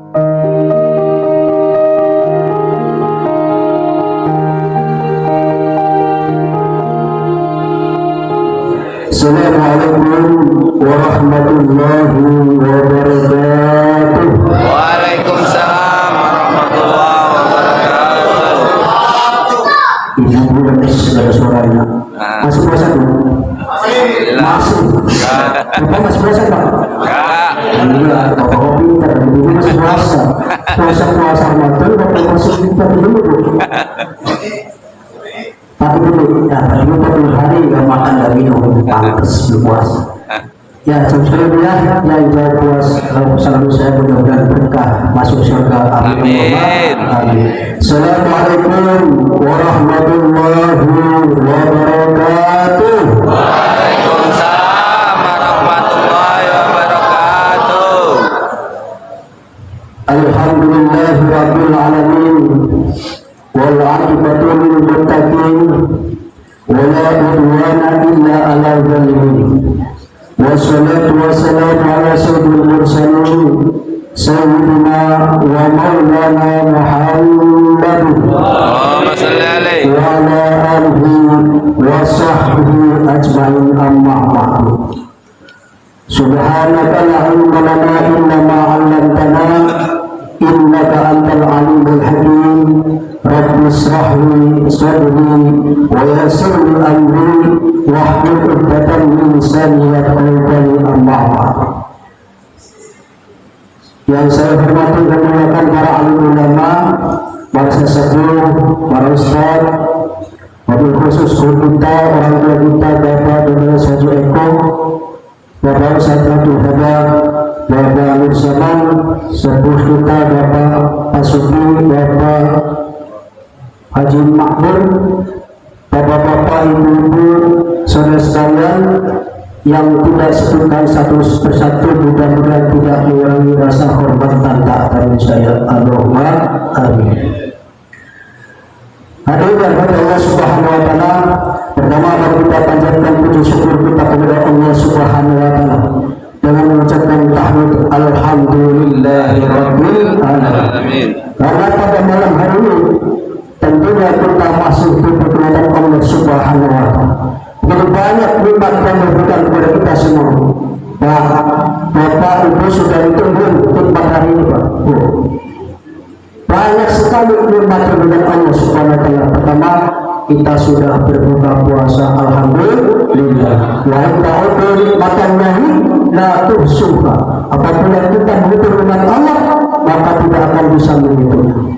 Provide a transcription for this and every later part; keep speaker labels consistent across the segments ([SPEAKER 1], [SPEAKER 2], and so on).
[SPEAKER 1] Assalamualaikum warahmatullahi wabarakatuh.
[SPEAKER 2] Waalaikumsalam warahmatullahi wabarakatuh.
[SPEAKER 1] Ibu dan segala suaranya. Masih puasa belum? Masih. Bapak masih puasa Pak?
[SPEAKER 2] Enggak.
[SPEAKER 1] Iya, Bapak pintar. Ibu masih puasa. Puasa Ramadan, Bapak masih pintar dulu. Tapi dulu, ya, dulu 40 hari nggak makan dan minum, pantas berpuasa. Ya, alhamdulillah, yang jauh puas, selalu saya mudah-mudahan berkah masuk surga.
[SPEAKER 2] Amin.
[SPEAKER 1] Amin. Assalamualaikum warahmatullahi wabarakatuh.
[SPEAKER 2] Waalaikumsalam warahmatullahi wabarakatuh.
[SPEAKER 1] Alhamdulillahirabbil alamin. Wal 'aqibatu lil muttaqin wa la 'udwana illa 'alal zalimin. Wassalatu wassalamu ala sayyidil mursalin sayyidina wa maulana Muhammad
[SPEAKER 2] Allahumma shalli alaihi
[SPEAKER 1] wa ala alihi wa sahbihi ajma'in, amma ba'du. Subhanaka la ilma lana illa ma 'allamtana innaka antal alimul hakim. Rabbi ishrah li sadri wa yassir li amri wahlul 'uqdatam min lisani yafqahu qawli, amma ba'du. Yang saya hormati dan muliakan para alim ulama, para sesepuh, para ustaz, wabil khusus guru kita, orang tua kita, Bapak Dr. Saji Eko, Bapak Ustaz Abdul Hadar, Bapak Nur Zaman, sepuh kita Bapak Pasuki, Bapak Haji Makmur, Bapak-bapak, ibu-ibu, saudara sekalian yang tidak sebutkan satu persatu, mudah-mudahan tidak mengurangi rasa hormat dan taat saya. Allahumma amin. Hadirin kepada Allah Subhanahu wa taala, pertama kita panjatkan puji syukur kita kepada Allah Subhanahu wa taala dengan mengucapkan tahmid alhamdulillahirabbil alamin. Karena pada malam hari ini tentunya kita masih diperkenalkan Allah Subhanahu wa taala. Begitu banyak nikmat yang diberikan kepada kita semua. Bapak Ibu sudah ditunggu nikmat hari ini, Pak. Banyak sekali nikmat yang diberikan Allah Subhanahu wa taala. Pertama, kita sudah berbuka puasa, alhamdulillah. Wa ta'udu nikmatallahi la tuhsuha. Apabila kita menghitung nikmat Allah, maka tidak akan bisa menghitungnya.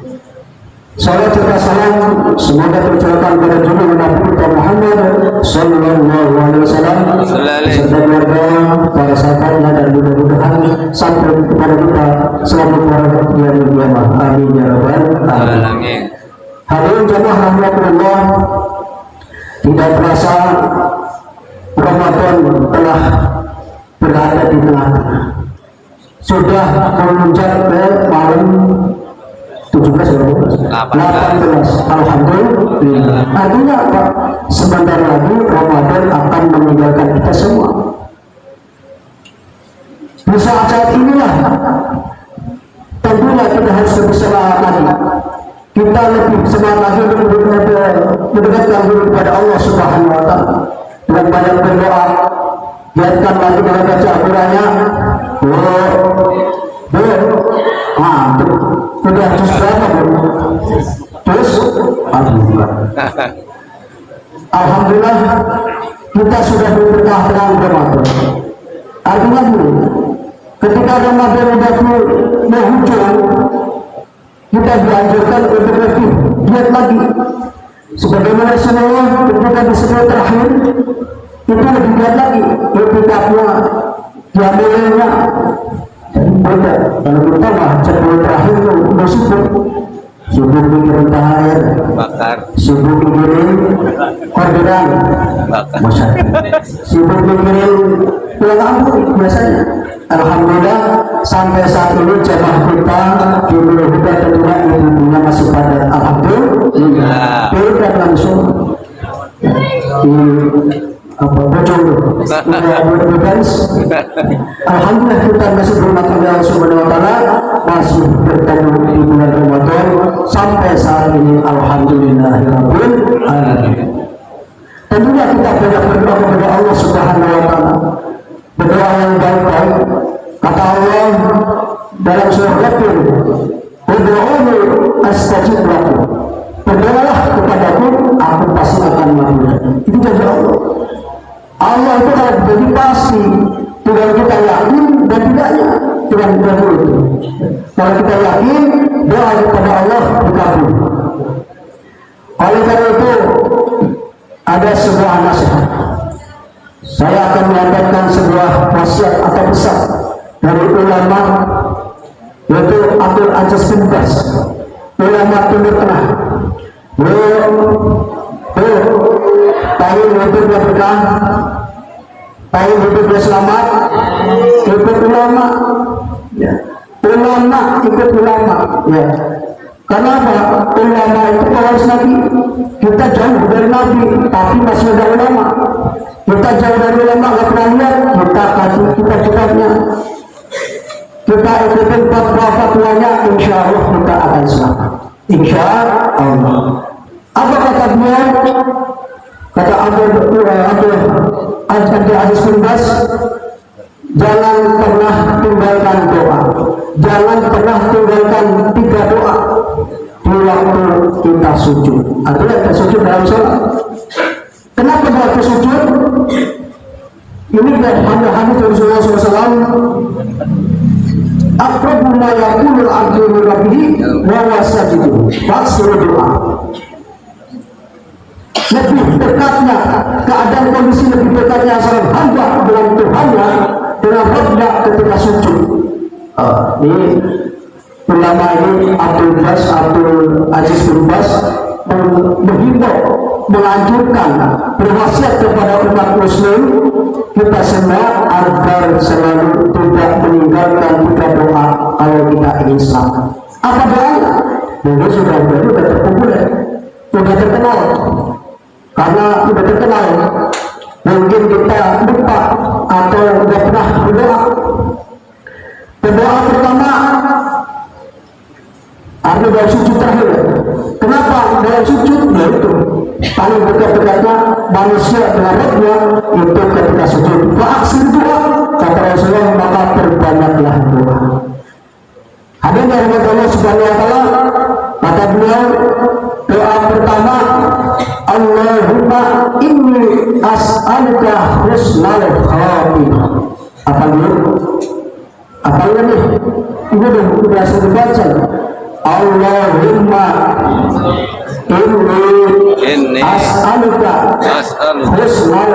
[SPEAKER 1] Salat serta salam semoga tercurahkan pada junjungan Nabi kita Muhammad sallallahu alaihi wasallam serta keluarga, para sahabatnya, dan mudah-mudahan sampai kepada kita selamat para yaumil qiyamah. Amin ya rabbal alamin. Hadirin jemaah rahmatullah, tidak terasa Ramadan telah berada di tengah-tengah. Sudah menunjak ke malam 18. Alhamdulillah. Artinya apa? Sebentar lagi Ramadan akan meninggalkan kita semua. Di saat inilah tentunya kita harus lebih semangat lagi. Kita lebih semangat lagi mendekatkan diri kepada Allah Subhanahu wa taala dengan banyak berdoa. Biarkan lagi dalam baca Al-Qur'annya. Sudah juz berapa, Bu? Terus Alhamdulillah kita sudah berkah dengan Ramadan. Artinya Bu, ketika Ramadan sudah menghujung, kita dianjurkan untuk lebih giat lagi. Sebagaimana Rasulullah ketika di 10 terakhir itu lebih giat lagi, lebih takwa, diambilnya. Beda, kalau kita mah 10 terakhir itu bersyukur. Subuh mikirin tahayat, subuh mikirin korban, subuh mikirin pulang kampung biasanya. Alhamdulillah sampai saat ini jemaah kita di Mudah tentunya ibu-ibunya masih pada alhamdulillah. Beda langsung bocor alhamdulillah kita masih berhormat kepada Allah Subhanahu wa taala masih bertemu di bulan Ramadan sampai saat ini, alhamdulillahirabbil alamin. Tentunya kita banyak berdoa kepada Allah Subhanahu wa taala. Berdoa yang baik-baik. Kata Allah dalam surah Yasin, "Ud'uuni astajib lakum." Berdoalah kepadaku, aku pasti akan mengabulkan. Itu janji Allah. Allah itu kalau jadi pasti, tinggal kita yakin dan tidaknya, tinggal itu. Kalau kita yakin, doa kepada Allah dikabul. Oleh karena itu, ada sebuah nasihat. Saya akan menyampaikan sebuah wasiat atau pesan dari ulama, yaitu Abdul Aziz bin Baz, ulama Timur Tengah. Tahun hidup berkah, tahun hidup selamat, ikut ulama, ya. Ulama ikut ulama, ya. Kenapa? Ulama itu pewaris Nabi. Kita jauh dari Nabi, tapi masih ada ulama. Kita jauh dari ulama, nggak pernah lihat. Kita kasih kita kitabnya, kita ikutin fatwa-fatwanya, insya Allah kita akan selamat. Insya Allah. Apa kata beliau? Kata Abdul Aziz bin Baz, jangan pernah tinggalkan doa. Jangan pernah tinggalkan 3 doa di waktu kita sujud. Artinya kita sujud dalam sholat. Kenapa waktu sujud? Ini dari hadis Rasulullah SAW. Aqrabu ma yakunul abdu min rabbih wa huwa sajid. Maksud doa. Lebih dekatnya keadaan kondisi lebih dekatnya seorang hamba dengan Tuhannya, dengan Rabbnya ketika sujud. Ini ulama ini Abdul Aziz bin Baz menghimbau, menganjurkan, berwasiat kepada umat muslim kita semua agar selalu tidak meninggalkan 3 doa kalau kita ingin selamat. Apa doanya? Mungkin sudah terpopuler, sudah terkenal. Karena sudah terkenal, mungkin kita lupa atau tidak pernah berdoa. Berdoa pertama arti dari sujud terakhir. Kenapa dalam sujud? Yaitu paling dekat-dekatnya manusia dengan Rabbnya itu ketika sujud. Fa'aksir doa, kata Rasulullah, maka perbanyaklah doa. Ada dari Allah Subhanahu wa taala, kata beliau, doa pertama, Allahumma inni as'aluka husnal khatimah. Apa dulu? Apa ini? Ini sudah saya baca. Allahumma inni as'aluka husnal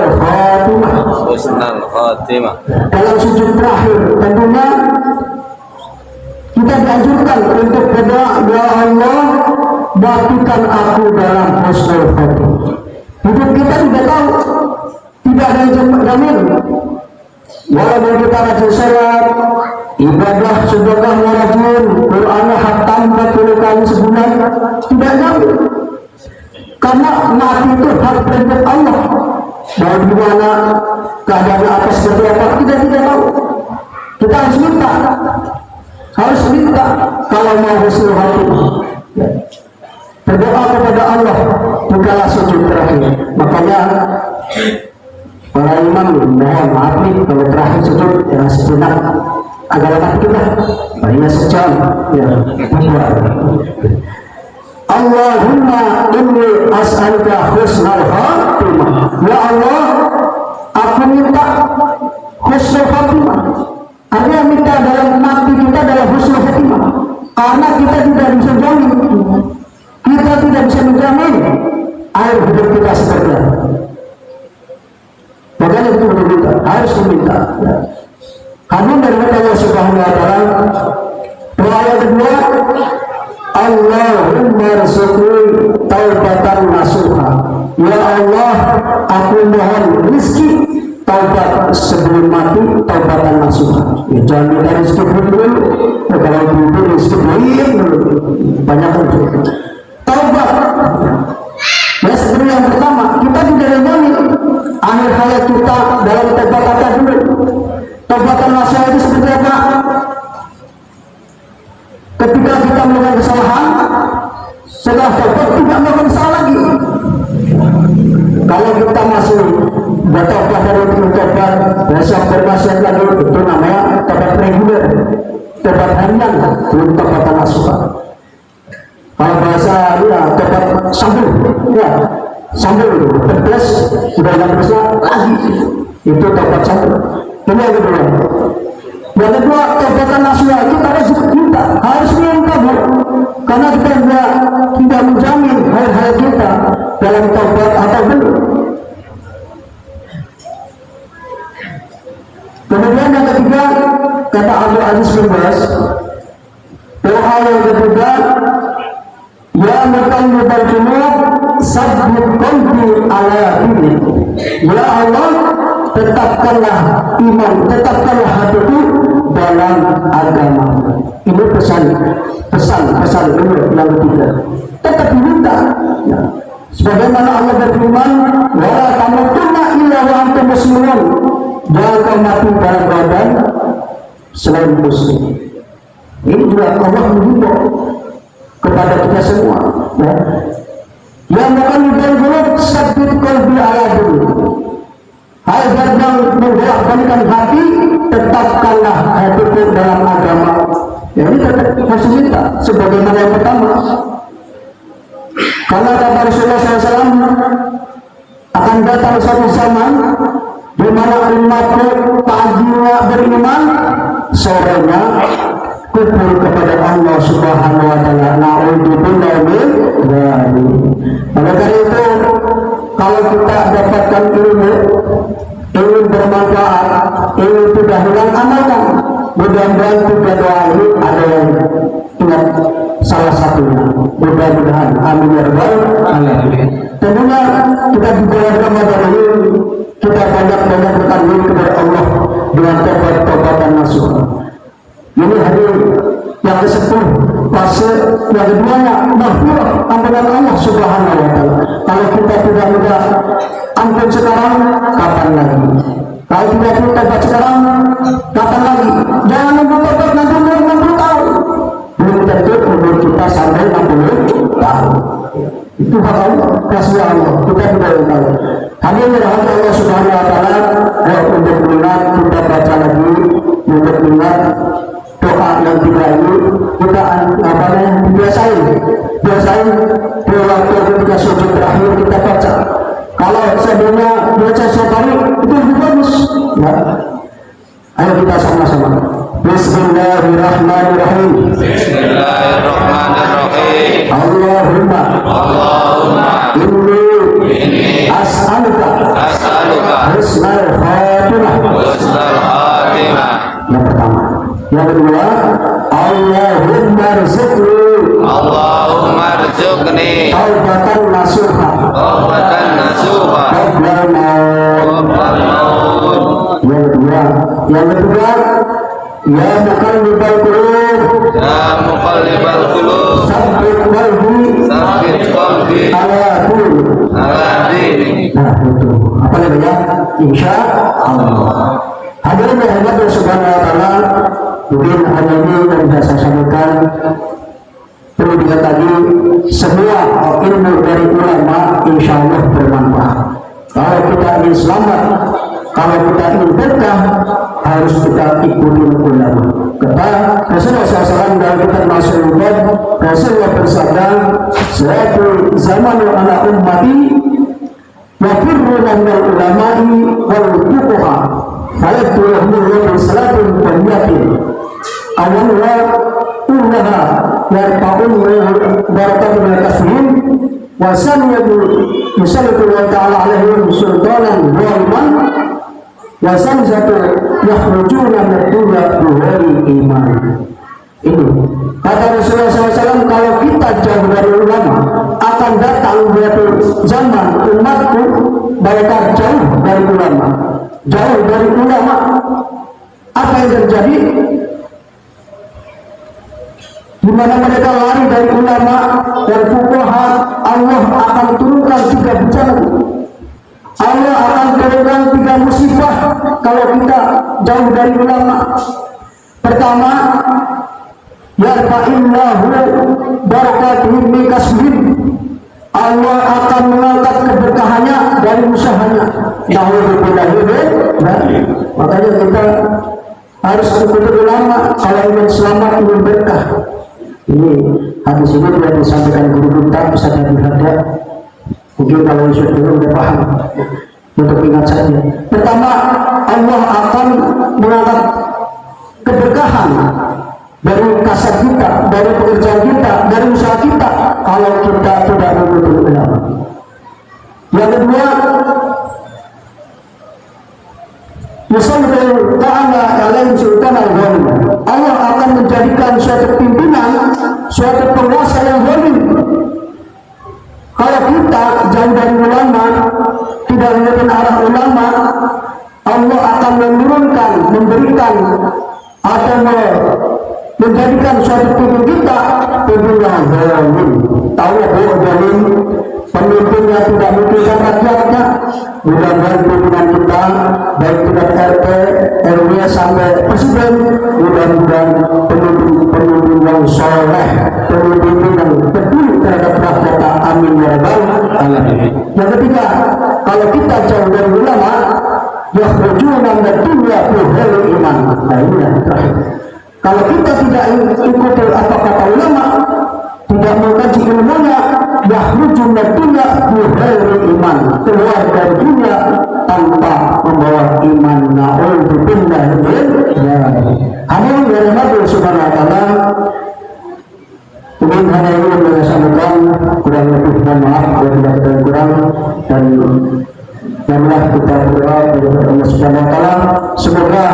[SPEAKER 1] khatimah. Dalam sujud terakhir tentunya kita dianjurkan untuk berdoa, ya Allah, matikan aku dalam husnul khatimah. Hidup kita tidak tahu, tidak ada yang jamin. Walaupun kita rajin sholat, ibadah sedekah rajin, Qur'annya hatam 40 kali sebulan, tidak jamin. Karena mati itu hak perintah Allah. Bagaimana keadaan atas seperti apa kita tidak tahu. Kita harus minta kalau mau husnul khatimah. Berdoa kepada Allah bukanlah sujud terakhir. Makanya para imam mohon maaf nih kalau terakhir sujud ya sejenak agak lama kita, paling sejam ya bubar. Allahumma inni as'aluka husnal khatimah. Ya Allah, aku minta husnul khatimah. Artinya minta dalam mati kita dalam husnul khatimah. Karena kita tidak bisa jamin, kita tidak bisa menjamin air hidup kita seperti apa. Makanya itu meminta, harus meminta. Ya. Hadis dari Allah Subhanahu wa taala. Doa yang kedua, Allahumma rzuqni taubatan nasuha. Ya Allah, aku mohon rezeki taubat sebelum mati, taubatan nasuha. Ya, jangan minta rezeki dulu. Kalau dulu rezeki banyak itu. Taubat. Ya, seperti yang pertama, kita tidak jamin akhir hayat kita dalam taubat kata dulu. Taubatan nasuha itu seperti apa? Ketika kita melakukan kesalahan, setelah tobat tidak melakukan kesalahan lagi. Kalau kita masih bertobat dari tobat, besok bermaksiat lagi, itu namanya tobat reguler, tobat harian, belum tobat nasuha. Kalau bahasa ya tobat sambung, ya sambung itu, berbelas sudah tidak berbelas lagi, itu tobat sambung. Ini yang kedua. Yang kedua, tobatan nasuha itu harus kita harus minta, karena kita tidak menjamin hal-hal kita dalam tobat atau belum. Kemudian yang ketiga, kata Abdul Aziz bin Baz, doa yang ketiga, ya muqallibal qulub sabbit qalbi ala dinik. Ya Allah, tetapkanlah iman, tetapkanlah hatiku dalam agama. Ini pesan ini yang ketiga. Tetap diminta. Ya. Sebagaimana Allah berfirman, wala tamutunna illa wa antum muslimun. Jangan kau mati dalam keadaan selain muslim. Ini juga Allah menghimbau kepada kita semua. Ya. Yang akan dibangun sabit qalbi ala dinik. Hal yang membolak-balikan hati, tetapkanlah hatiku dalam agama. Ya, ini tetap harus minta sebagaimana yang pertama. Karena kata Rasulullah SAW akan datang suatu zaman di mana umatku paginya beriman, sorenya kufur kepada Allah Subhanahu wa taala. Na'udzubillah min dzalik. Oleh karena itu, kalau kita dapatkan ilmu bermanfaat, ilmu tidak hilang, amalkan. Mudah-mudahan tiga doa ini ada yang ingat salah satunya. Mudah-mudahan, amin ya rabbal alamin. Tentunya kita di bulan Ramadan ini kita banyak-banyak bertanding kepada Allah dengan tobat-tobatan nasuha. Ini hari yang ke-10, fase yang keduanya maghfirah, ampunan Allah Subhanahu wa taala. Kalau kita tidak mudah ampun sekarang, kapan lagi? Kalau tidak tobat sekarang, kapan lagi? Jangan nunggu tobat nanti umur 60 tahun. Belum tentu umur kita sampai 60 tahun. Itu hak Allah, kasih Allah. Kita tidak tahu. Kami berharap Allah Subhanahu wa taala untuk ingat kita baca lagi, untuk ingat doa yang tiga ini kita biasain waktu ketika sujud terakhir kita baca. Kalau sebelumnya baca setiap hari itu lebih bagus. Ya. Ayo kita sama-sama. Bismillahirrahmanirrahim.
[SPEAKER 2] Bismillahirrahmanirrahim.
[SPEAKER 1] Allahumma inni as'aluka husnal khatimah. Yang pertama. Yang kedua, Allahumma rzuqni taubatan nasuha qablal maut. Yang ketiga, ya muqallibal qulub sabbit qalbi ala dinik. Nah itu apa namanya? Insya Allah. Hadirin yang Allah Subhanahu wa taala, mungkin hanya ini yang bisa saya sampaikan. Perlu dilihat lagi, semua ilmu dari ulama insya Allah bermanfaat. Kalau kita ingin selamat, kalau kita ingin berkah, harus kita ikuti ulama. Kata Rasulullah SAW dalam kitab Mas'ulat, Rasulullah bersabda, "Suatu zaman ala ummati yafirruna minal ulama'i wal fuqaha, fayadkhuluhum salatun banyatin awalnya ullaha yarfa'un barakatuh min tasbih wa saniyatu yusallitu wa ta'ala alaihim sultanan zaliman wa sanjatu yakhrujuna min dunya bihari iman." Ini kata Rasulullah SAW, kalau kita jauh dari ulama, akan datang suatu zaman umatku mereka jauh dari ulama. Jauh dari ulama. Apa yang terjadi? Di mana mereka lari dari ulama dan fuqaha, Allah akan turunkan 3 bencana. Allah akan turunkan 3 musibah kalau kita jauh dari ulama. Pertama, yarfa'illahu barakatuhu min kasbih. Allah akan mengangkat keberkahannya dari usahanya. Makanya kita harus ikuti ulama kalau ingin selamat, ingin berkah. Ini hadis ini sudah disampaikan guru kita Ustaz Abdul Haddad. Mungkin kalau Ustaz dulu sudah paham. Untuk ingat saja. Pertama, Allah akan mengangkat keberkahan dari kasar kita, dari pekerjaan kita, dari usaha kita kalau kita tidak mengikuti ulama. Yang kedua, Yusallu ta'ala alaihi sultan al-ghanim. Allah akan menjadikan suatu pimpinan, suatu penguasa yang zalim. Kalau kita jauh dari ulama, tidak mengikuti arah ulama, Allah akan menurunkan, memberikan atau menjadikan suatu pemimpin kita pemimpin yang zalim. Tahu bahwa zalim pemimpinnya tidak memikirkan rakyatnya. Mudah-mudahan pimpinan kita baik tingkat RT, RW sampai presiden, mudah-mudahan pemimpin yang soleh, pemimpin yang peduli terhadap rakyat. Amin ya rabbal alamin. Yang ketiga, kalau kita jauh dari ulama, yakhrujuna min dunya bi ghairi iman. Nah ini yang terakhir. Kalau kita tidak ikuti apa kata ulama, tidak mengkaji ilmunya, yakhrujuna min dunya bi ghairi iman, keluar dari dunia tanpa membawa iman. Na'udzubillah min dzalik. Hadirin yang dirahmati Subhanahu wa taala, mungkin hanya ini yang saya sampaikan, kurang lebih mohon maaf kalau tidak ada yang kurang, dan marilah kita berdoa kepada Allah Subhanahu wa taala semoga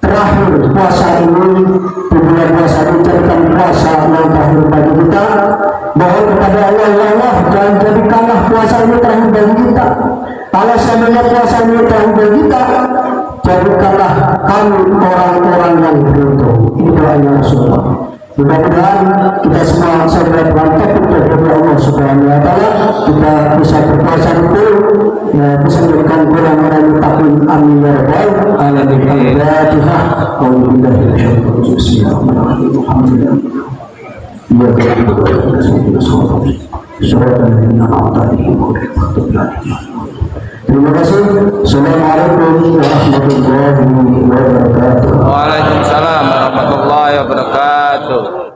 [SPEAKER 1] terakhir puasa ini di bulan puasa ini jadikan puasa yang terakhir bagi kita. Mohon kepada Allah, ya Allah, jangan jadikanlah puasa ini terakhir bagi kita. Kalau seandainya puasa ini terakhir bagi kita, jadikanlah kami orang-orang yang beruntung. Ini doanya Rasulullah. Mudah-mudahan kita semua sampai dengan taufik dari Allah Subhanahu wa taala kita bisa berpuasa itu, bisa memberikan orang-orang yang takut. Amin ya rabbal alamin. Al-Fatihah. Alhamdulillah. Bismillahirrahmanirrahim. Alhamdulillah. Terima kasih. Assalamualaikum warahmatullahi wabarakatuh.
[SPEAKER 2] Waalaikumsalam warahmatullahi wabarakatuh.